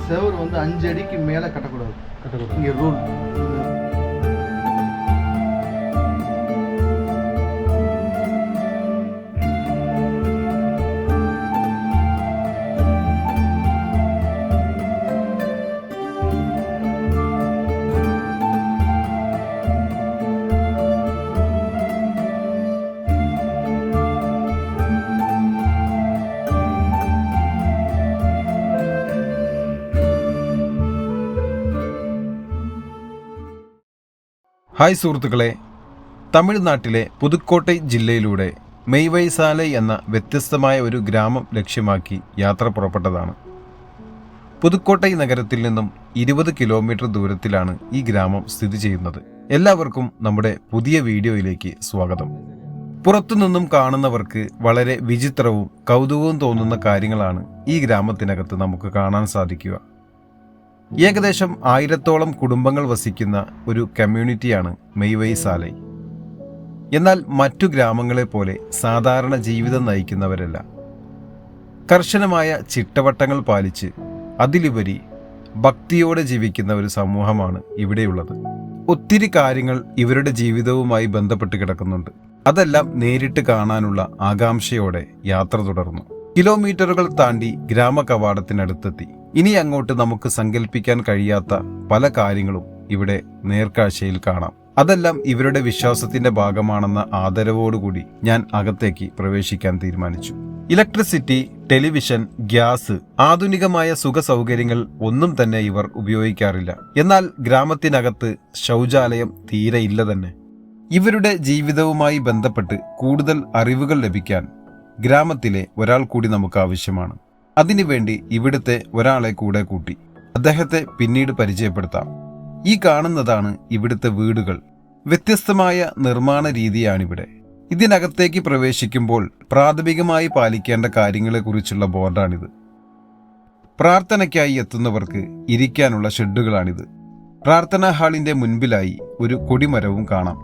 செவர் வந்து 5 அடிக்கு மேலே கட்டக்கூடாது. இங்கே ரூல். ഹായ് സുഹൃത്തുക്കളെ, തമിഴ്നാട്ടിലെ പുതുക്കോട്ടൈ ജില്ലയിലൂടെ മെയ്വൈസാലൈ എന്ന വ്യത്യസ്തമായ ഒരു ഗ്രാമം ലക്ഷ്യമാക്കി യാത്ര പുറപ്പെട്ടതാണ്. പുതുക്കോട്ടൈ നഗരത്തിൽ നിന്നും 20 കിലോമീറ്റർ ദൂരത്തിലാണ് ഈ ഗ്രാമം സ്ഥിതി ചെയ്യുന്നത്. എല്ലാവർക്കും നമ്മുടെ പുതിയ വീഡിയോയിലേക്ക് സ്വാഗതം. പുറത്തുനിന്നും കാണുന്നവർക്ക് വളരെ വിചിത്രവും കൗതുകവും തോന്നുന്ന കാര്യങ്ങളാണ് ഈ ഗ്രാമത്തിനകത്ത് നമുക്ക് കാണാൻ സാധിക്കുക. ഏകദേശം 1000-ഓളം കുടുംബങ്ങൾ വസിക്കുന്ന ഒരു കമ്മ്യൂണിറ്റിയാണ് മെയ്വൈസാലൈ. എന്നാൽ മറ്റു ഗ്രാമങ്ങളെ പോലെ സാധാരണ ജീവിതം നയിക്കുന്നവരല്ല. കർശനമായ ചിട്ടവട്ടങ്ങൾ പാലിച്ച് അതിലുപരി ഭക്തിയോടെ ജീവിക്കുന്ന ഒരു സമൂഹമാണ് ഇവിടെയുള്ളത്. ഒത്തിരി കാര്യങ്ങൾ ഇവരുടെ ജീവിതവുമായി ബന്ധപ്പെട്ട് കിടക്കുന്നുണ്ട്. അതെല്ലാം നേരിട്ട് കാണാനുള്ള ആകാംക്ഷയോടെ യാത്ര തുടർന്നു. കിലോമീറ്ററുകൾ താണ്ടി ഗ്രാമ കവാടത്തിനടുത്തെത്തി. ഇനി അങ്ങോട്ട് നമുക്ക് സങ്കല്പിക്കാൻ കഴിയാത്ത പല കാര്യങ്ങളും ഇവിടെ നേർക്കാഴ്ചയിൽ കാണാം. അതെല്ലാം ഇവരുടെ വിശ്വാസത്തിന്റെ ഭാഗമാണെന്ന ആദരവോടുകൂടി ഞാൻ അകത്തേക്ക് പ്രവേശിക്കാൻ തീരുമാനിച്ചു. ഇലക്ട്രിസിറ്റി, ടെലിവിഷൻ, ഗ്യാസ്, ആധുനികമായ സുഖ സൗകര്യങ്ങൾ ഒന്നും തന്നെ ഇവർ ഉപയോഗിക്കാറില്ല. എന്നാൽ ഗ്രാമത്തിനകത്ത് ശൗചാലയം തീരെ ഇല്ല തന്നെ. ഇവരുടെ ജീവിതവുമായി ബന്ധപ്പെട്ട് കൂടുതൽ അറിവുകൾ ലഭിക്കാൻ ഗ്രാമത്തിലെ ഒരാൾ കൂടി നമുക്ക് ആവശ്യമാണ്. അതിനുവേണ്ടി ഇവിടുത്തെ ഒരാളെ കൂടെ കൂട്ടി. അദ്ദേഹത്തെ പിന്നീട് പരിചയപ്പെടുത്താം. ഈ കാണുന്നതാണ് ഇവിടുത്തെ വീടുകൾ. വ്യത്യസ്തമായ നിർമ്മാണ രീതിയാണിവിടെ. ഇതിനകത്തേക്ക് പ്രവേശിക്കുമ്പോൾ പ്രാഥമികമായി പാലിക്കേണ്ട കാര്യങ്ങളെക്കുറിച്ചുള്ള ബോർഡാണിത്. പ്രാർത്ഥനയ്ക്കായി എത്തുന്നവർക്ക് ഇരിക്കാനുള്ള ഷെഡുകളാണിത്. പ്രാർത്ഥനാ ഹാളിന്റെ മുൻപിലായി ഒരു കൊടിമരവും കാണാം.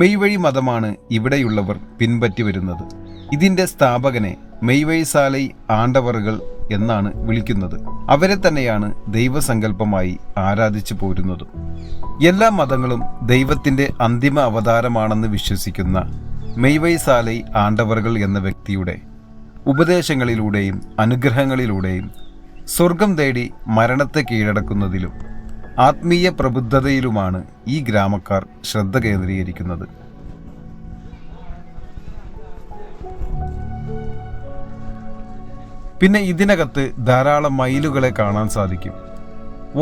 മെയ്വഴി മതമാണ് ഇവിടെയുള്ളവർ പിൻപറ്റി വരുന്നത്. ഇതിന്റെ സ്ഥാപകനെ മെയ്വൈസാലൈ ആണ്ടവറുകൾ എന്നാണ് വിളിക്കുന്നത്. അവരെ തന്നെയാണ് ദൈവസങ്കല്പമായി ആരാധിച്ചു പോരുന്നതും. എല്ലാ മതങ്ങളും ദൈവത്തിന്റെ അന്തിമ അവതാരമാണെന്ന് വിശ്വസിക്കുന്ന മെയ്വൈസാലൈ ആണ്ടവറുകൾ എന്ന വ്യക്തിയുടെ ഉപദേശങ്ങളിലൂടെയും അനുഗ്രഹങ്ങളിലൂടെയും സ്വർഗം തേടി മരണത്തെ കീഴടക്കുന്നതിലും ആത്മീയ പ്രബുദ്ധതയിലുമാണ് ഈ ഗ്രാമക്കാർ ശ്രദ്ധ കേന്ദ്രീകരിക്കുന്നത്. പിന്നെ ഇതിനകത്ത് ധാരാളം മയിലുകളെ കാണാൻ സാധിക്കും.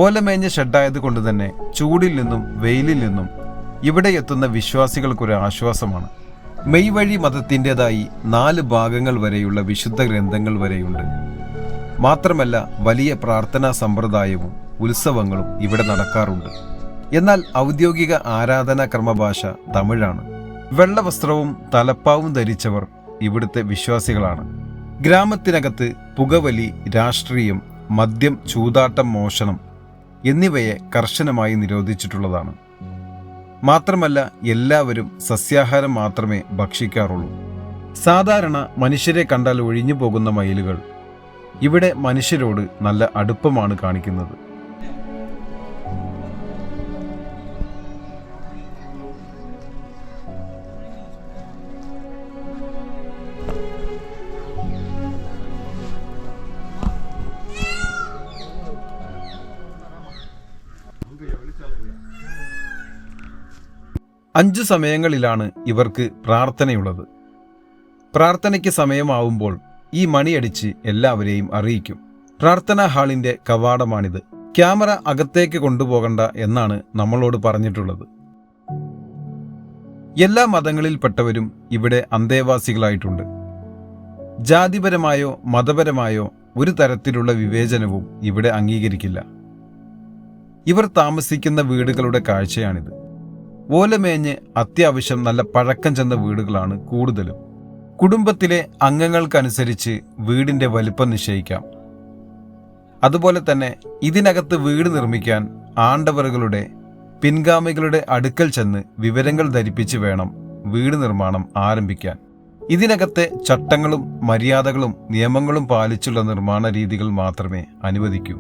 ഓലമേഞ്ഞ ഷെഡായത് കൊണ്ട് തന്നെ ചൂടിൽ നിന്നും വെയിലിൽ നിന്നും ഇവിടെ എത്തുന്ന വിശ്വാസികൾക്കൊരു ആശ്വാസമാണ്. മെയ്വഴി മതത്തിൻ്റെതായി 4 ഭാഗങ്ങൾ വരെയുള്ള വിശുദ്ധ ഗ്രന്ഥങ്ങൾ വരെയുണ്ട്. മാത്രമല്ല വലിയ പ്രാർത്ഥനാ സമ്പ്രദായവും ഉത്സവങ്ങളും ഇവിടെ നടക്കാറുണ്ട്. എന്നാൽ ഔദ്യോഗിക ആരാധനാ ക്രമഭാഷ തമിഴാണ്. വെള്ളവസ്ത്രവും തലപ്പാവും ധരിച്ചവർ ഇവിടുത്തെ വിശ്വാസികളാണ്. ഗ്രാമത്തിനകത്ത് പുകവലി, രാഷ്ട്രീയം, മദ്യം, ചൂതാട്ടം, മോഷണം എന്നിവയെ കർശനമായി നിരോധിച്ചിട്ടുള്ളതാണ്. മാത്രമല്ല എല്ലാവരും സസ്യാഹാരം മാത്രമേ ഭക്ഷിക്കാറുള്ളൂ. സാധാരണ മനുഷ്യരെ കണ്ടാൽ ഒഴിഞ്ഞു പോകുന്ന മയിലുകൾ ഇവിടെ മനുഷ്യരോട് നല്ല അടുപ്പമാണ് കാണിക്കുന്നത്. അഞ്ച് സമയങ്ങളിലാണ് ഇവർക്ക് പ്രാർത്ഥനയുള്ളത്. പ്രാർത്ഥനയ്ക്ക് സമയമാവുമ്പോൾ ഈ മണിയടിച്ച് എല്ലാവരെയും അറിയിക്കും. പ്രാർത്ഥനാ ഹാളിന്റെ കവാടമാണിത്. ക്യാമറ അകത്തേക്ക് കൊണ്ടുപോകണ്ട എന്നാണ് നമ്മളോട് പറഞ്ഞിട്ടുള്ളത്. എല്ലാ മതങ്ങളിൽപ്പെട്ടവരും ഇവിടെ അന്തേവാസികളായിട്ടുണ്ട്. ജാതിപരമായോ മതപരമായോ ഒരു തരത്തിലുള്ള വിവേചനവും ഇവിടെ അംഗീകരിക്കില്ല. ഇവർ താമസിക്കുന്ന വീടുകളുടെ കാഴ്ചയാണിത്. ഓലമേഞ്ഞ് അത്യാവശ്യം നല്ല പഴക്കം ചെന്ന വീടുകളാണ് കൂടുതലും. കുടുംബത്തിലെ അംഗങ്ങൾക്കനുസരിച്ച് വീടിന്റെ വലിപ്പം നിശ്ചയിക്കാം. അതുപോലെ തന്നെ ഇതിനകത്ത് വീട് നിർമ്മിക്കാൻ ആണ്ടവറുകളുടെ പിൻഗാമികളുടെ അടുക്കൽ ചെന്ന് വിവരങ്ങൾ ധരിപ്പിച്ച് വേണം വീട് നിർമ്മാണം ആരംഭിക്കാൻ. ഇതിനകത്തെ ചട്ടങ്ങളും മര്യാദകളും നിയമങ്ങളും പാലിച്ചുള്ള നിർമ്മാണ രീതികൾ മാത്രമേ അനുവദിക്കൂ.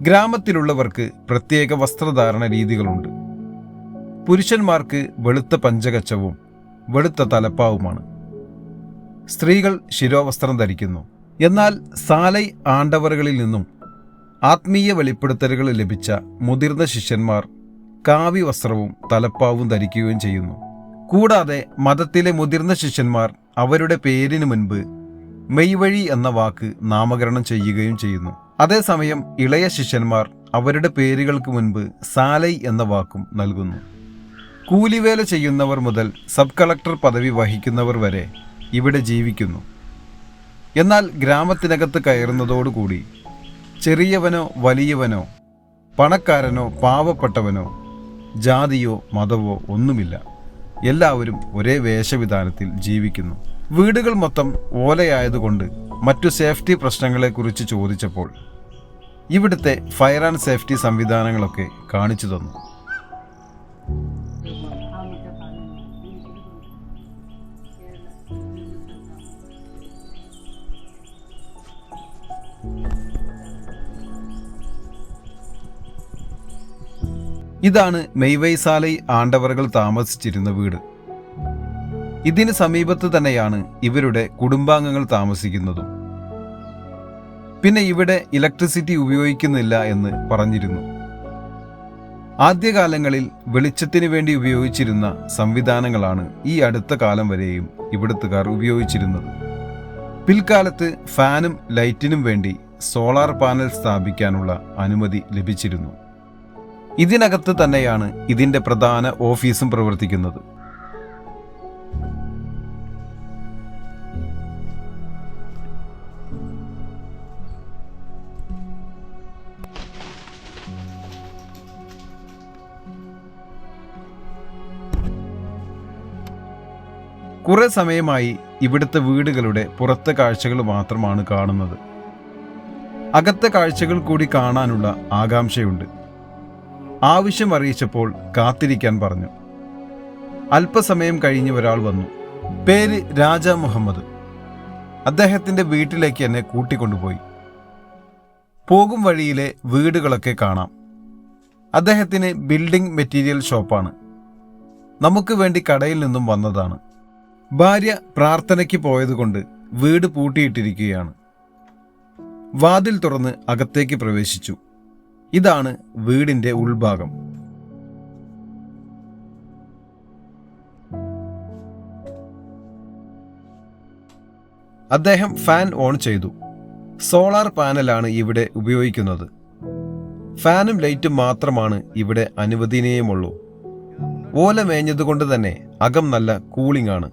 ഗ്രാമത്തിലുള്ളവർക്ക് പ്രത്യേക വസ്ത്രധാരണ രീതികളുണ്ട്. പുരുഷന്മാർക്ക് വെളുത്ത പഞ്ചകച്ചവും വെളുത്ത തലപ്പാവുമാണ്. സ്ത്രീകൾ ശിരോവസ്ത്രം ധരിക്കുന്നു. എന്നാൽ സാലൈ ആണ്ടവറുകളിൽ നിന്നും ആത്മീയ വെളിപ്പെടുത്തലുകൾ ലഭിച്ച മുതിർന്ന ശിഷ്യന്മാർ കാവി വസ്ത്രവും തലപ്പാവും ധരിക്കുകയും ചെയ്യുന്നു. കൂടാതെ മതത്തിലെ മുതിർന്ന ശിഷ്യന്മാർ അവരുടെ പേരിന് മുൻപ് മെയ്വഴി എന്ന വാക്ക് നാമകരണം ചെയ്യുകയും ചെയ്യുന്നു. അതേസമയം ഇളയ ശിഷ്യന്മാർ അവരുടെ പേരുകൾക്ക് മുൻപ് സാലൈ എന്ന വാക്കും നൽകുന്നു. കൂലിവേല ചെയ്യുന്നവർ മുതൽ സബ് കളക്ടർ പദവി വഹിക്കുന്നവർ വരെ ഇവിടെ ജീവിക്കുന്നു. എന്നാൽ ഗ്രാമത്തിനകത്ത് കയറുന്നതോടുകൂടി ചെറിയവനോ വലിയവനോ പണക്കാരനോ പാവപ്പെട്ടവനോ ജാതിയോ മതമോ ഒന്നുമില്ല. എല്ലാവരും ഒരേ വേഷവിധാനത്തിൽ ജീവിക്കുന്നു. വീടുകൾ മൊത്തം ഓലയായതുകൊണ്ട് മറ്റു സേഫ്റ്റി പ്രശ്നങ്ങളെക്കുറിച്ച് ചോദിച്ചപ്പോൾ ഇവിടുത്തെ ഫയർ ആൻഡ് സേഫ്റ്റി സംവിധാനങ്ങളൊക്കെ കാണിച്ചു തന്നു. ഇതാണ് മെയ്വൈസാലൈ ആണ്ടവറുകൾ താമസിച്ചിരുന്ന വീട്. ഇതിന് സമീപത്ത് തന്നെയാണ് ഇവരുടെ കുടുംബാംഗങ്ങൾ താമസിക്കുന്നതും. പിന്നെ ഇവിടെ ഇലക്ട്രിസിറ്റി ഉപയോഗിക്കുന്നില്ല എന്ന് പറഞ്ഞിരുന്നു. ആദ്യകാലങ്ങളിൽ വെളിച്ചത്തിന് വേണ്ടി ഉപയോഗിച്ചിരുന്ന സംവിധാനങ്ങളാണ് ഈ അടുത്ത കാലം വരെയും ഇവിടുത്തുകാർ ഉപയോഗിച്ചിരുന്നത്. പിൽക്കാലത്ത് ഫാനും ലൈറ്റിനും വേണ്ടി സോളാർ പാനൽ സ്ഥാപിക്കാനുള്ള അനുമതി ലഭിച്ചിരുന്നു. ഇതിനകത്ത് തന്നെയാണ് ഇതിൻ്റെ പ്രധാന ഓഫീസും പ്രവർത്തിക്കുന്നത്. കുറെ സമയമായി ഇവിടുത്തെ വീടുകളുടെ പുറത്തെ കാഴ്ചകൾ മാത്രമാണ് കാണുന്നത്. അകത്തെ കാഴ്ചകൾ കൂടി കാണാനുള്ള ആകാംക്ഷയുണ്ട്. ആവശ്യം അറിയിച്ചപ്പോൾ കാത്തിരിക്കാൻ പറഞ്ഞു. അല്പസമയം കഴിഞ്ഞ് ഒരാൾ വന്നു. പേര് രാജ മുഹമ്മദ്. അദ്ദേഹത്തിൻ്റെ വീട്ടിലേക്ക് എന്നെ കൂട്ടിക്കൊണ്ടുപോയി. പോകും വഴിയിലെ വീടുകളൊക്കെ കാണാം. അദ്ദേഹത്തിന് ബിൽഡിംഗ് മെറ്റീരിയൽ ഷോപ്പാണ്. നമുക്ക് വേണ്ടി കടയിൽ നിന്നും വന്നതാണ്. ഭാര്യ പ്രാർത്ഥനയ്ക്ക് പോയതുകൊണ്ട് വീട് പൂട്ടിയിട്ടിരിക്കുകയാണ്. വാതിൽ തുറന്ന് അകത്തേക്ക് പ്രവേശിച്ചു. ഇതാണ് വീടിന്റെ ഉൾഭാഗം. അദ്ദേഹം ഫാൻ ഓൺ ചെയ്തു. സോളാർ പാനലാണ് ഇവിടെ ഉപയോഗിക്കുന്നത്. ഫാനും ലൈറ്റും മാത്രമാണ് ഇവിടെ അനുവദനീയമുള്ളൂ. ഓല മേഞ്ഞതുകൊണ്ട് തന്നെ അകം നല്ല കൂളിംഗ് ആണ്.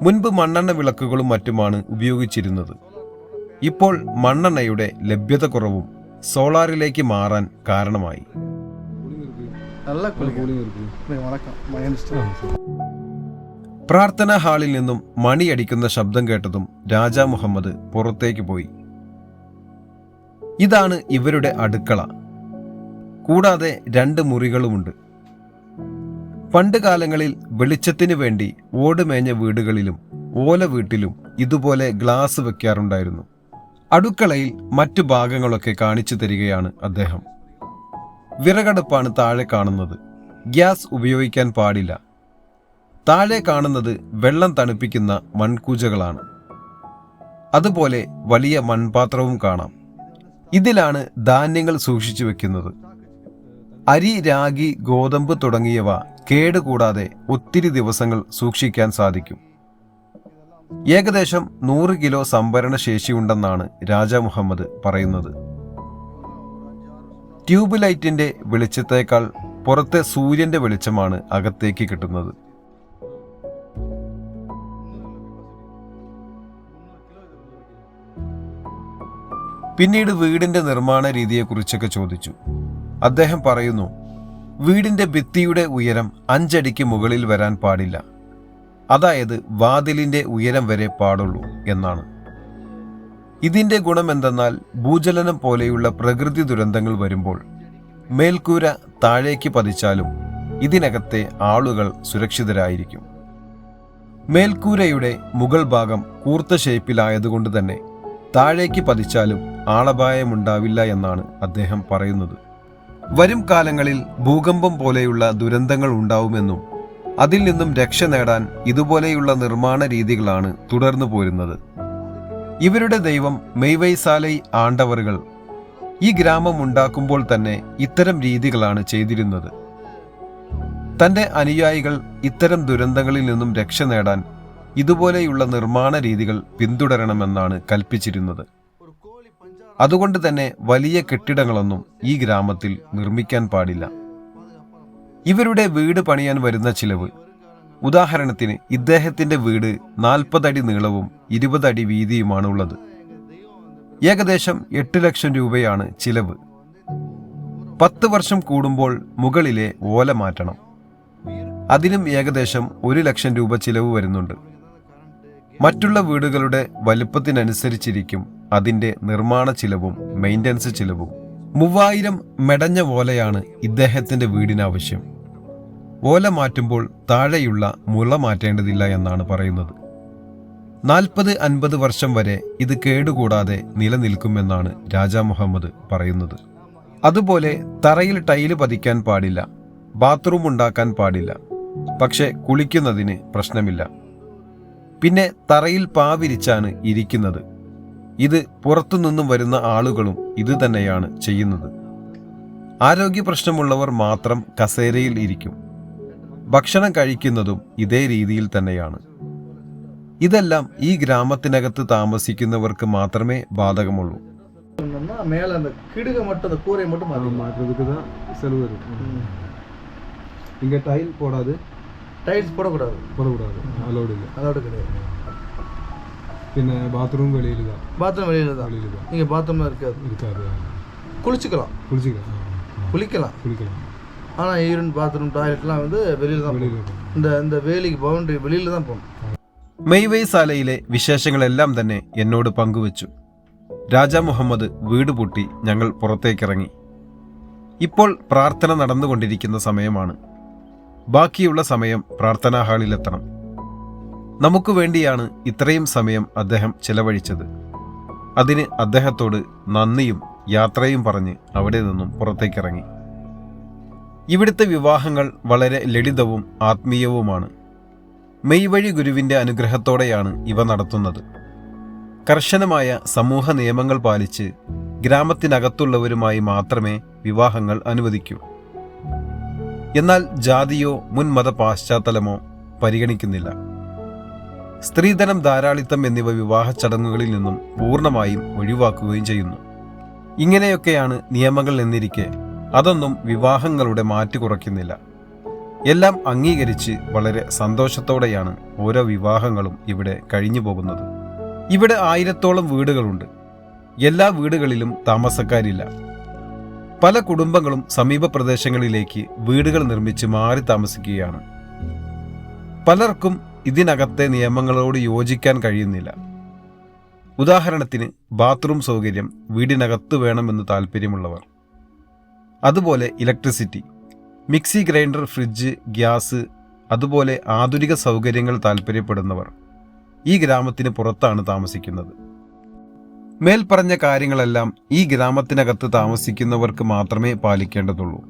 മുൻപ് മണ്ണെണ്ണ വിളക്കുകളും മറ്റുമാണ് ഉപയോഗിച്ചിരുന്നത്. ഇപ്പോൾ മണ്ണെണ്ണയുടെ ലഭ്യത കുറവും സോളാറിലേക്ക് മാറാൻ കാരണമായി. പ്രാർത്ഥനാ ഹാളിൽ നിന്നും മണിയടിക്കുന്ന ശബ്ദം കേട്ടതും രാജാ മുഹമ്മദ് പുറത്തേക്ക് പോയി. ഇതാണ് ഇവരുടെ അടുക്കള. കൂടാതെ 2 മുറികളുമുണ്ട്. പണ്ട് കാലങ്ങളിൽ വെളിച്ചത്തിന് വേണ്ടി ഓടുമേഞ്ഞ വീടുകളിലും ഓല വീട്ടിലും ഇതുപോലെ ഗ്ലാസ് വെക്കാറുണ്ടായിരുന്നു. അടുക്കളയിൽ മറ്റു ഭാഗങ്ങളൊക്കെ കാണിച്ചു തരികയാണ് അദ്ദേഹം. വിറകടുപ്പാണ് താഴെ കാണുന്നത്. ഗ്യാസ് ഉപയോഗിക്കാൻ പാടില്ല. താഴെ കാണുന്നത് വെള്ളം തണുപ്പിക്കുന്ന മൺകൂജകളാണ്. അതുപോലെ വലിയ മൺപാത്രവും കാണാം. ഇതിലാണ് ധാന്യങ്ങൾ സൂക്ഷിച്ചു വെക്കുന്നത്. അരി, രാഗി, ഗോതമ്പ് തുടങ്ങിയവ കേടുകൂടാതെ ഒത്തിരി ദിവസങ്ങൾ സൂക്ഷിക്കാൻ സാധിക്കും. ഏകദേശം 100 കിലോ സംഭരണ ശേഷിയുണ്ടെന്നാണ് രാജാ മുഹമ്മദ് പറയുന്നത്. ട്യൂബ് ലൈറ്റിന്റെ വെളിച്ചത്തേക്കാൾ പുറത്തെ സൂര്യന്റെ വെളിച്ചമാണ് അകത്തേക്ക് കിട്ടുന്നത്. പിന്നീട് വീടിന്റെ നിർമ്മാണ രീതിയെക്കുറിച്ചൊക്കെ ചോദിച്ചു. അദ്ദേഹം പറയുന്നു, വീടിന്റെ ഭിത്തിയുടെ ഉയരം 5 അടിക്ക് മുകളിൽ വരാൻ പാടില്ല. അതായത് വാതിലിന്റെ ഉയരം വരെ പാടുള്ളൂ എന്നാണ്. ഇതിന്റെ ഗുണമെന്തെന്നാൽ ഭൂചലനം പോലെയുള്ള പ്രകൃതി ദുരന്തങ്ങൾ വരുമ്പോൾ മേൽക്കൂര താഴേക്ക് പതിച്ചാലും ഇതിനകത്തെ ആളുകൾ സുരക്ഷിതരായിരിക്കും. മേൽക്കൂരയുടെ മുകൾ ഭാഗം കൂർത്ത ഷേപ്പിലായതുകൊണ്ട് തന്നെ താഴേക്ക് പതിച്ചാലും ആളപായമുണ്ടാവില്ല എന്നാണ് അദ്ദേഹം പറയുന്നത്. വരും കാലങ്ങളിൽ ഭൂകമ്പം പോലെയുള്ള ദുരന്തങ്ങൾ ഉണ്ടാവുമെന്നും അതിൽ നിന്നും രക്ഷ നേടാൻ ഇതുപോലെയുള്ള നിർമ്മാണ രീതികളാണ് തുടർന്നു പോരുന്നത്. ഇവരുടെ ദൈവം മെയ്വൈസാലൈ ആണ്ടവറുകൾ ഈ ഗ്രാമം ഉണ്ടാക്കുമ്പോൾ തന്നെ ഇത്തരം രീതികളാണ് ചെയ്തിരുന്നത്. തൻ്റെ അനുയായികൾ ഇത്തരം ദുരന്തങ്ങളിൽ നിന്നും രക്ഷ നേടാൻ ഇതുപോലെയുള്ള നിർമ്മാണ രീതികൾ പിന്തുടരണമെന്നാണ് കൽപ്പിച്ചിരുന്നത്. അതുകൊണ്ട് തന്നെ വലിയ കെട്ടിടങ്ങളൊന്നും ഈ ഗ്രാമത്തിൽ നിർമ്മിക്കാൻ പാടില്ല. ഇവരുടെ വീട് പണിയാൻ വരുന്ന ചിലവ്, ഉദാഹരണത്തിന് ഇദ്ദേഹത്തിന്റെ വീട് 40 അടി നീളവും 20 അടി വീതിയുമാണ് ഉള്ളത്. ഏകദേശം 8 ലക്ഷം രൂപയാണ് ചിലവ്. 10 വർഷം കൂടുമ്പോൾ മുകളിലെ ഓല മാറ്റണം. അതിനും ഏകദേശം 1 ലക്ഷം രൂപ ചിലവ് വരുന്നുണ്ട്. മറ്റുള്ള വീടുകളുടെ വലുപ്പത്തിനനുസരിച്ചിരിക്കും അതിന്റെ നിർമ്മാണ ചിലവും മെയിൻ്റനൻസ് ചിലവും. 3000 മെടഞ്ഞ ഓലയാണ് ഇദ്ദേഹത്തിന്റെ വീടിനാവശ്യം. ഓല മാറ്റുമ്പോൾ താഴെയുള്ള മുള മാറ്റേണ്ടതില്ല എന്നാണ് പറയുന്നത്. 40-50 വർഷം വരെ ഇത് കേടുകൂടാതെ നിലനിൽക്കുമെന്നാണ് രാജാ മുഹമ്മദ് പറയുന്നത്. അതുപോലെ തറയിൽ ടൈല് പതിക്കാൻ പാടില്ല, ബാത്റൂം ഉണ്ടാക്കാൻ പാടില്ല. പക്ഷെ കുളിക്കുന്നതിന് പ്രശ്നമില്ല. പിന്നെ തറയിൽ പാവിരിച്ചാണ് ഇരിക്കുന്നത്. ഇത് പുറത്തുനിന്നും വരുന്ന ആളുകളും ഇത് തന്നെയാണ് ചെയ്യുന്നത്. ആരോഗ്യ പ്രശ്നമുള്ളവർ മാത്രം കസേരയിൽ ഇരിക്കും. ഭക്ഷണം കഴിക്കുന്നതും ഇതേ രീതിയിൽ തന്നെയാണ്. ഇതെല്ലാം ഈ ഗ്രാമത്തിനകത്ത് താമസിക്കുന്നവർക്ക് മാത്രമേ ബാധകമുള്ളൂ. மேலே அந்த கிடுகை மட்டும் அந்த கூரையை மட்டும் மாற்றுறதுக்கு தான் செலவு இருக்கும். இங்கே டைல் போடாது, டைல்ஸ் போடக்கூடாது அலோடு இல்லை. அதோடு கிடையாது. பின்ன பாத்ரூம் வெளியில் தான். பாத்ரூம் வெளியில் தான். இங்கே பாத்ரூம் இருக்காது. குளிக்கலாம். ஆனால் யூரின் பாத்ரூம் டாய்லெட்லாம் வந்து வெளியில் தான். இந்த வேலிக்கு பவுண்டரி வெளியில் தான் போகணும். മെയ്വൈസാലയിലെ വിശേഷങ്ങളെല്ലാം തന്നെ എന്നോട് പങ്കുവച്ചു. രാജാ മുഹമ്മദ് വീട് പൂട്ടി ഞങ്ങൾ പുറത്തേക്കിറങ്ങി. ഇപ്പോൾ പ്രാർത്ഥന നടന്നുകൊണ്ടിരിക്കുന്ന സമയമാണ്. ബാക്കിയുള്ള സമയം പ്രാർത്ഥനാ ഹാളിലെത്തണം. നമുക്ക് വേണ്ടിയാണ് ഇത്രയും സമയം അദ്ദേഹം ചെലവഴിച്ചത്. അതിന് അദ്ദേഹത്തോട് നന്ദിയും യാത്രയും പറഞ്ഞ് അവിടെ നിന്നും പുറത്തേക്കിറങ്ങി. ഇവിടുത്തെ വിവാഹങ്ങൾ വളരെ ലളിതവും ആത്മീയവുമാണ്. മെയ്വഴി ഗുരുവിൻ്റെ അനുഗ്രഹത്തോടെയാണ് ഇവ നടത്തുന്നത്. കർശനമായ സമൂഹ നിയമങ്ങൾ പാലിച്ച് ഗ്രാമത്തിനകത്തുള്ളവരുമായി മാത്രമേ വിവാഹങ്ങൾ അനുവദിക്കൂ. എന്നാൽ ജാതിയോ മുൻമത പാശ്ചാത്തലമോ പരിഗണിക്കുന്നില്ല. സ്ത്രീധനം, ധാരാളിത്തം എന്നിവ വിവാഹ ചടങ്ങുകളിൽ നിന്നും പൂർണ്ണമായും ഒഴിവാക്കുകയും ചെയ്യുന്നു. ഇങ്ങനെയൊക്കെയാണ് നിയമങ്ങൾ എന്നിരിക്കെ അതൊന്നും വിവാഹങ്ങളുടെ മാറ്റ് കുറയ്ക്കുന്നില്ല. എല്ലാം അംഗീകരിച്ച് വളരെ സന്തോഷത്തോടെയാണ് ഓരോ വിവാഹങ്ങളും ഇവിടെ കഴിഞ്ഞു പോകുന്നത്. ഇവിടെ 1000-ഓളം വീടുകളുണ്ട്. എല്ലാ വീടുകളിലും താമസക്കാരില്ല. പല കുടുംബങ്ങളും സമീപ പ്രദേശങ്ങളിലേക്ക് വീടുകൾ നിർമ്മിച്ച് മാറി താമസിക്കുകയാണ്. പലർക്കും ഇതിനകത്തെ നിയമങ്ങളോട് യോജിക്കാൻ കഴിയുന്നില്ല. ഉദാഹരണത്തിന് ബാത്റൂം സൗകര്യം വീടിനകത്ത് വേണമെന്ന് താല്പര്യമുള്ളവർ, അതുപോലെ electricity, mixie, grinder, fridge, gas, അതുപോലെ ആധുനിക സൗകര്യങ്ങൾ താല്പര്യപ്പെടുന്നവർ ഈ ഗ്രാമത്തിന് പുറത്താണ് താമസിക്കുന്നത്. മേൽപ്പറഞ്ഞ കാര്യങ്ങളെല്ലാം ഈ ഗ്രാമത്തിനകത്ത് താമസിക്കുന്നവർക്ക് മാത്രമേ പാലിക്കേണ്ടതുള്ളൂ.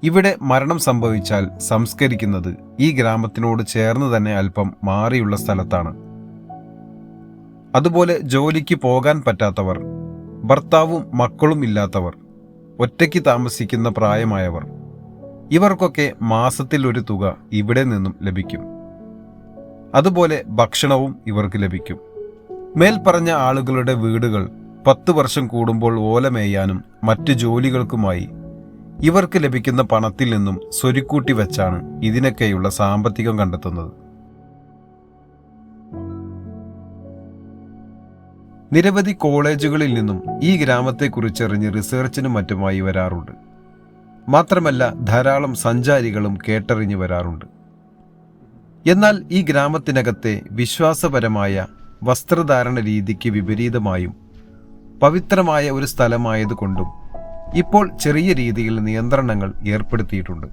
ഇവിടെ മരണം സംഭവിച്ചാൽ സംസ്കരിക്കുന്നത് ഈ ഗ്രാമത്തിനോട് ചേർന്ന് തന്നെ അല്പം മാറിയുള്ള സ്ഥലത്താണ്. അതുപോലെ ജോലിക്ക് പോകാൻ പറ്റാത്തവർ, ഭർത്താവും മക്കളും ഇല്ലാത്തവർ, ഒറ്റയ്ക്ക് താമസിക്കുന്ന പ്രായമായവർ, ഇവർക്കൊക്കെ മാസത്തിൽ ഒരു തുക ഇവിടെ നിന്നും ലഭിക്കും. അതുപോലെ ഭക്ഷണവും ഇവർക്ക് ലഭിക്കും. മേൽപ്പറഞ്ഞ ആളുകളുടെ വീടുകൾ 10 വർഷം കൂടുമ്പോൾ ഓല മേയാനും മറ്റു ജോലികൾക്കുമായി ഇവർക്ക് ലഭിക്കുന്ന പണത്തിൽ നിന്നും സ്വരുക്കൂട്ടി വെച്ചാണ് ഇതിനൊക്കെയുള്ള സാമ്പത്തികം കണ്ടെത്തുന്നത്. നിരവധി കോളേജുകളിൽ നിന്നും ഈ ഗ്രാമത്തെക്കുറിച്ചറിഞ്ഞ് റിസർച്ചിനും മറ്റുമായി വരാറുണ്ട്. മാത്രമല്ല ധാരാളം സഞ്ചാരികളും കേട്ടറിഞ്ഞ് വരാറുണ്ട്. എന്നാൽ ഈ ഗ്രാമത്തിനകത്തെ വിശ്വാസപരമായ വസ്ത്രധാരണ രീതിക്ക് വിപരീതമായും പവിത്രമായ ഒരു സ്ഥലമായതുകൊണ്ടും ഇപ്പോൾ ചെറിയ രീതിയിൽ നിയന്ത്രണങ്ങൾ ഏർപ്പെടുത്തിയിട്ടുണ്ട്.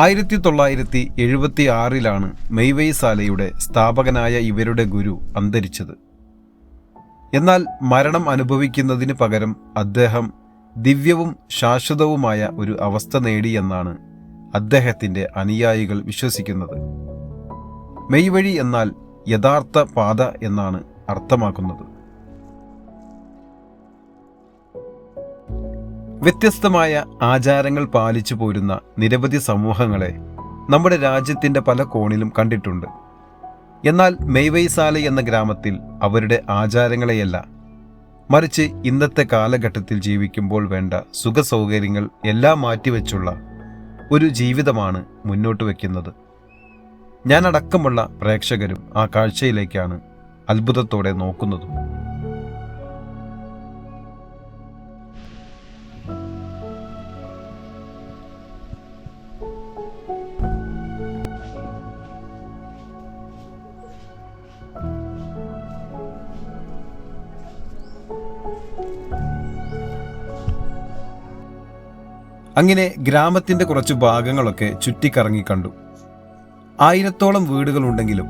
1976 മെയ്വെയ്സാലയുടെ സ്ഥാപകനായ ഇവരുടെ ഗുരു അന്തരിച്ചത്. എന്നാൽ മരണം അനുഭവിക്കുന്നതിന് പകരം അദ്ദേഹം ദിവ്യവും ശാശ്വതവുമായ ഒരു അവസ്ഥ നേടിയെന്നാണ് അദ്ദേഹത്തിൻ്റെ അനുയായികൾ വിശ്വസിക്കുന്നത്. മെയ്വഴി എന്നാൽ യഥാർത്ഥ പാത എന്നാണ് അർത്ഥമാക്കുന്നത്. വ്യത്യസ്തമായ ആചാരങ്ങൾ പാലിച്ചു പോരുന്ന നിരവധി സമൂഹങ്ങളെ നമ്മുടെ രാജ്യത്തിൻ്റെ പല കോണിലും കണ്ടിട്ടുണ്ട്. എന്നാൽ മെയ്വെയ്സാല എന്ന ഗ്രാമത്തിൽ അവരുടെ ആചാരങ്ങളെയല്ല, മറിച്ച് ഇന്നത്തെ കാലഘട്ടത്തിൽ ജീവിക്കുമ്പോൾ വേണ്ട സുഖസൗകര്യങ്ങൾ എല്ലാം മാറ്റിവെച്ചുള്ള ഒരു ജീവിതമാണ് മുന്നോട്ട് വയ്ക്കുന്നത്. ഞാനടക്കമുള്ള പ്രേക്ഷകരും ആ കാഴ്ചയിലേക്കാണ് അത്ഭുതത്തോടെ നോക്കുന്നതും. അങ്ങനെ ഗ്രാമത്തിൻ്റെ കുറച്ച് ഭാഗങ്ങളൊക്കെ ചുറ്റിക്കറങ്ങി കണ്ടു. 1000-ഓളം വീടുകളുണ്ടെങ്കിലും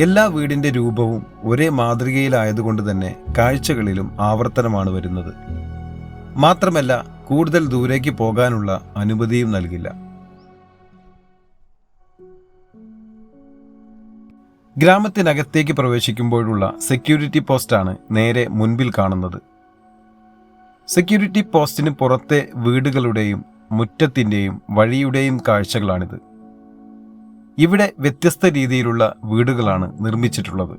എല്ലാ വീടിൻ്റെ രൂപവും ഒരേ മാതൃകയിലായതുകൊണ്ട് തന്നെ കാഴ്ചകളിലും ആവർത്തനമാണ് വരുന്നത്. മാത്രമല്ല കൂടുതൽ ദൂരേക്ക് പോകാനുള്ള അനുമതിയും നൽകില്ല. ഗ്രാമത്തിനകത്തേക്ക് പ്രവേശിക്കുമ്പോഴുള്ള സെക്യൂരിറ്റി പോസ്റ്റാണ് നേരെ മുൻപിൽ കാണുന്നത്. സെക്യൂരിറ്റി പോസ്റ്റിന് പുറത്തെ വീടുകളുടെയും മുറ്റത്തിൻ്റെയും വഴിയുടെയും കാഴ്ചകളാണിത്. ഇവിടെ വ്യത്യസ്ത രീതിയിലുള്ള വീടുകളാണ് നിർമ്മിച്ചിട്ടുള്ളത്.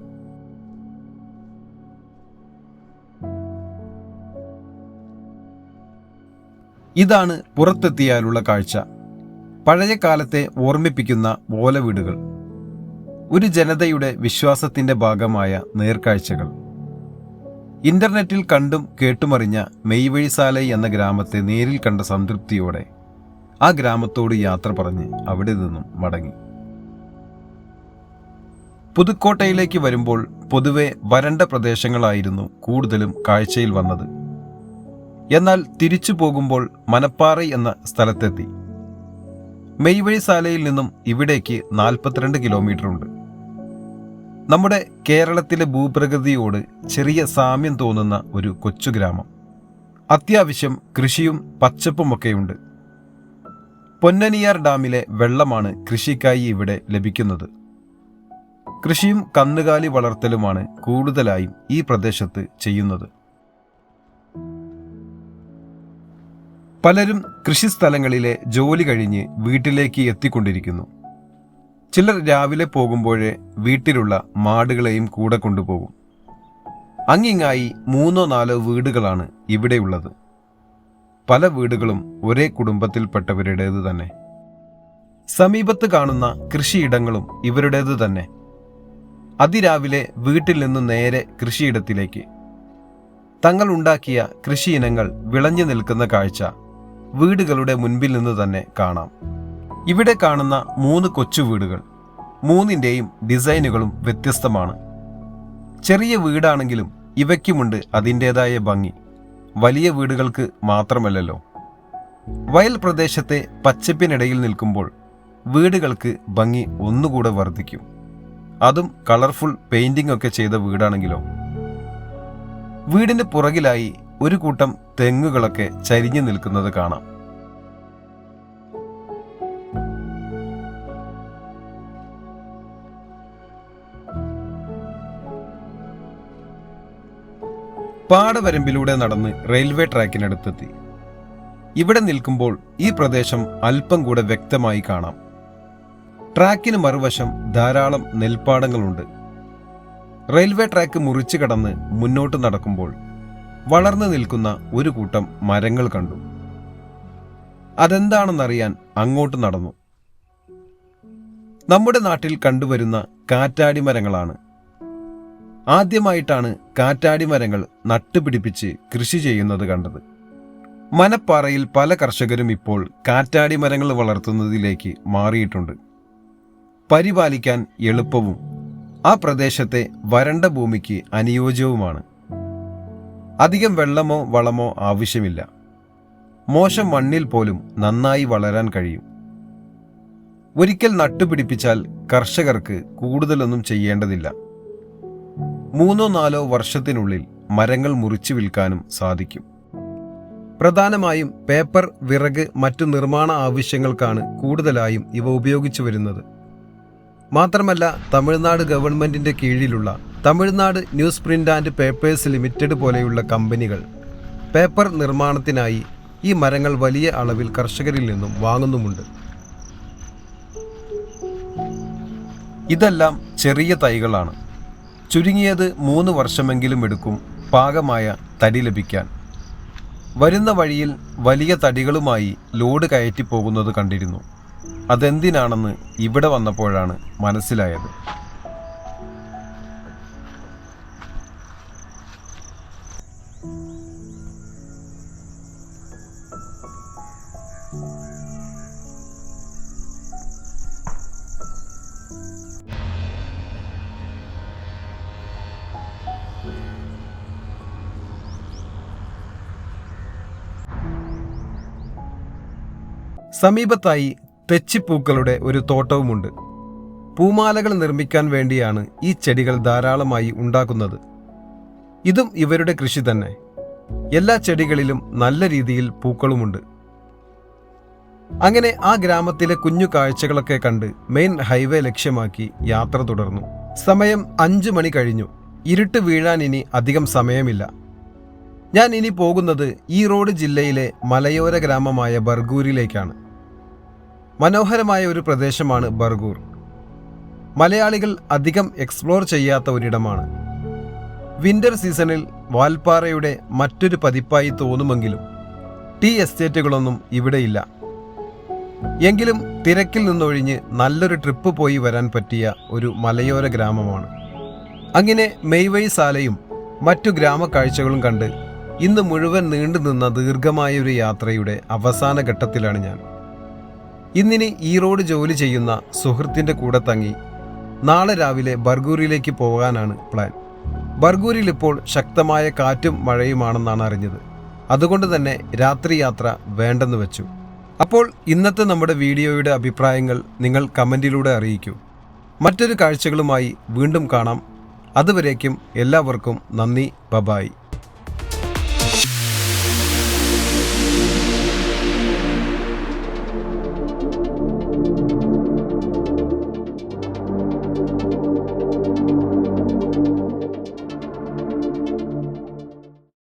ഇതാണ് പുറത്തെത്തിയാലുള്ള കാഴ്ച. പഴയ കാലത്തെ ഓർമ്മിപ്പിക്കുന്ന ഓലവീടുകൾ, ഒരു ജനതയുടെ വിശ്വാസത്തിൻ്റെ ഭാഗമായ നേർക്കാഴ്ചകൾ. ഇന്റർനെറ്റിൽ കണ്ടും കേട്ടുമറിഞ്ഞ മെയ്വെയ്സാല എന്ന ഗ്രാമത്തെ നേരിൽ കണ്ട സംതൃപ്തിയോടെ ആ ഗ്രാമത്തോട് യാത്ര പറഞ്ഞ് അവിടെ നിന്നും മടങ്ങി. പുതുക്കോട്ടയിലേക്ക് വരുമ്പോൾ പൊതുവെ വരണ്ട പ്രദേശങ്ങളായിരുന്നു കൂടുതലും കാഴ്ചയിൽ വന്നത്. എന്നാൽ തിരിച്ചു പോകുമ്പോൾ മനപ്പാറ എന്ന സ്ഥലത്തെത്തി. മെയ്വെയ്സാലയിൽ നിന്നും ഇവിടേക്ക് 42 കിലോമീറ്റർ ഉണ്ട്. നമ്മുടെ കേരളത്തിലെ ഭൂപ്രകൃതിയോട് ചെറിയ സാമ്യം തോന്നുന്ന ഒരു കൊച്ചു ഗ്രാമം. അത്യാവശ്യം കൃഷിയും പച്ചപ്പുമൊക്കെയുണ്ട്. പൊന്നനിയാർ ഡാമിലെ വെള്ളമാണ് കൃഷിക്കായി ഇവിടെ ലഭിക്കുന്നത്. കൃഷിയും കന്നുകാലി വളർത്തലുമാണ് കൂടുതലായും ഈ പ്രദേശത്ത് ചെയ്യുന്നത്. പലരും കൃഷിസ്ഥലങ്ങളിലെ ജോലി കഴിഞ്ഞ് വീട്ടിലേക്ക് എത്തിക്കൊണ്ടിരിക്കുന്നു. ചിലർ രാവിലെ പോകുമ്പോഴേ വീട്ടിലുള്ള മാടുകളെയും കൂടെ കൊണ്ടുപോകും. അങ്ങിങ്ങായി 3-4 വീടുകളാണ് ഇവിടെയുള്ളത്. പല വീടുകളും ഒരേ കുടുംബത്തിൽപ്പെട്ടവരുടേത് തന്നെ. സമീപത്ത് കാണുന്ന കൃഷിയിടങ്ങളും ഇവരുടേത് തന്നെ. അതിരാവിലെ വീട്ടിൽ നിന്ന് നേരെ കൃഷിയിടത്തിലേക്ക്. തങ്ങൾ ഉണ്ടാക്കിയ കൃഷിയിനങ്ങൾ വിളഞ്ഞു നിൽക്കുന്ന കാഴ്ച വീടുകളുടെ മുൻപിൽ നിന്ന് തന്നെ കാണാം. ഇവിടെ കാണുന്ന 3 കൊച്ചു വീടുകൾ, 3ൻ്റെയും ഡിസൈനുകളും വ്യത്യസ്തമാണ്. ചെറിയ വീടാണെങ്കിലും ഇവയ്ക്കുമുണ്ട് അതിൻ്റേതായ ഭംഗി. വലിയ വീടുകൾക്ക് മാത്രമല്ലല്ലോ. വയൽ പ്രദേശത്തെ പച്ചപ്പിനിടയിൽ നിൽക്കുമ്പോൾ വീടുകൾക്ക് ഭംഗി ഒന്നുകൂടെ വർദ്ധിക്കും. അതും കളർഫുൾ പെയിന്റിംഗ് ഒക്കെ ചെയ്ത വീടാണെങ്കിലോ. വീടിന് പുറകിലായി ഒരു കൂട്ടം തെങ്ങുകളൊക്കെ ചരിഞ്ഞു നിൽക്കുന്നത് കാണാം. പാടവരമ്പിലൂടെ നടന്ന് റെയിൽവേ ട്രാക്കിനടുത്തെത്തി. ഇവിടെ നിൽക്കുമ്പോൾ ഈ പ്രദേശം അല്പം കൂടെ വ്യക്തമായി കാണാം. ട്രാക്കിന് മറുവശം ധാരാളം നെൽപ്പാടങ്ങളുണ്ട്. റെയിൽവേ ട്രാക്ക് മുറിച്ചു കടന്ന് മുന്നോട്ട് നടക്കുമ്പോൾ വളർന്നു നിൽക്കുന്ന ഒരു കൂട്ടം മരങ്ങൾ കണ്ടു. അതെന്താണെന്നറിയാൻ അങ്ങോട്ട് നടന്നു. നമ്മുടെ നാട്ടിൽ കണ്ടുവരുന്ന കാറ്റാടി മരങ്ങളാണ്. ആദ്യമായിട്ടാണ് കാറ്റാടി മരങ്ങൾ നട്ടുപിടിപ്പിച്ച് കൃഷി ചെയ്യുന്നത് കണ്ടത്. മനപ്പാറയിൽ പല കർഷകരും ഇപ്പോൾ കാറ്റാടി മരങ്ങൾ വളർത്തുന്നതിലേക്ക് മാറിയിട്ടുണ്ട്. പരിപാലിക്കാൻ എളുപ്പവും ആ പ്രദേശത്തെ വരണ്ട ഭൂമിക്ക് അനുയോജ്യവുമാണ്. അധികം വെള്ളമോ വളമോ ആവശ്യമില്ല. മോശം മണ്ണിൽ പോലും നന്നായി വളരാൻ കഴിയും. ഒരിക്കൽ നട്ടുപിടിപ്പിച്ചാൽ കർഷകർക്ക് കൂടുതലൊന്നും ചെയ്യേണ്ടതില്ല. 3-4 വർഷത്തിനുള്ളിൽ മരങ്ങൾ മുറിച്ചു വിൽക്കാനും സാധിക്കും. പ്രധാനമായും പേപ്പർ, വിറക്, മറ്റു നിർമ്മാണ ആവശ്യങ്ങൾക്കാണ് കൂടുതലായും ഇവ ഉപയോഗിച്ചു വരുന്നത്. മാത്രമല്ല, തമിഴ്നാട് ഗവൺമെന്റിന്റെ കീഴിലുള്ള Tamil Nadu news print and papers limited പോലെയുള്ള കമ്പനികൾ പേപ്പർ നിർമ്മാണത്തിനായി ഈ മരങ്ങൾ വലിയ അളവിൽ കർഷകരിൽ നിന്നും വാങ്ങുന്നുമുണ്ട്. ഇതെല്ലാം ചെറിയ തൈകളാണ്. ചുരുങ്ങിയത് 3 വർഷമെങ്കിലും എടുക്കും പാകമായ തടി ലഭിക്കാൻ. വരുന്ന വഴിയിൽ വലിയ തടികളുമായി ലോഡ് കയറ്റി പോകുന്നത് കണ്ടിരുന്നു. അതെന്തിനാണെന്ന് ഇവിടെ വന്നപ്പോഴാണ് മനസ്സിലായത്. സമീപത്തായി തെച്ചിപ്പൂക്കളുടെ ഒരു തോട്ടവുമുണ്ട്. പൂമാലകൾ നിർമ്മിക്കാൻ വേണ്ടിയാണ് ഈ ചെടികൾ ധാരാളമായി ഉണ്ടാക്കുന്നത്. ഇതും ഇവരുടെ കൃഷി തന്നെ. എല്ലാ ചെടികളിലും നല്ല രീതിയിൽ പൂക്കളുമുണ്ട്. അങ്ങനെ ആ ഗ്രാമത്തിലെ കുഞ്ഞു കാഴ്ചകളൊക്കെ കണ്ട് മെയിൻ ഹൈവേ ലക്ഷ്യമാക്കി യാത്ര തുടർന്നു. സമയം 5 മണി കഴിഞ്ഞു. ഇരുട്ട് വീഴാൻ ഇനി അധികം സമയമില്ല. ഞാൻ ഇനി പോകുന്നത് ഈറോഡ് ജില്ലയിലെ മലയോര ഗ്രാമമായ ബർഗൂരിലേക്കാണ്. മനോഹരമായ ഒരു പ്രദേശമാണ് ബർഗൂർ. മലയാളികൾ അധികം എക്സ്പ്ലോർ ചെയ്യാത്ത ഒരിടമാണ്. വിന്റർ സീസണിൽ വാൽപ്പാറയുടെ മറ്റൊരു പതിപ്പായി തോന്നുമെങ്കിലും ടീ എസ്റ്റേറ്റുകളൊന്നും ഇവിടെയില്ല. എങ്കിലും തിരക്കിൽ നിന്നൊഴിഞ്ഞ് നല്ലൊരു ട്രിപ്പ് പോയി വരാൻ പറ്റിയ ഒരു മലയോര ഗ്രാമമാണ്. അങ്ങനെ മെയ്വൈ സാലയും മറ്റു ഗ്രാമക്കാഴ്ചകളും കണ്ട് ഇന്ന് മുഴുവൻ നീണ്ടുനിന്ന ദീർഘമായൊരു യാത്രയുടെ അവസാന ഘട്ടത്തിലാണ് ഞാൻ. ഇന്നിനി ഈറോഡ് ജോലി ചെയ്യുന്ന സുഹൃത്തിൻ്റെ കൂടെ തങ്ങി നാളെ രാവിലെ ബർഗൂരിലേക്ക് പോകാനാണ് പ്ലാൻ. ബർഗൂരിൽ ഇപ്പോൾ ശക്തമായ കാറ്റും മഴയുമാണെന്നാണ് അറിഞ്ഞത്. അതുകൊണ്ട് തന്നെ രാത്രി യാത്ര വേണ്ടെന്ന് വെച്ചു. അപ്പോൾ ഇന്നത്തെ നമ്മുടെ വീഡിയോയുടെ അഭിപ്രായങ്ങൾ നിങ്ങൾ കമൻറ്റിലൂടെ അറിയിക്കൂ. മറ്റൊരു കാഴ്ചകളുമായി വീണ്ടും കാണാം. അതുവരേക്കും എല്ലാവർക്കും നന്ദി. ബൈ.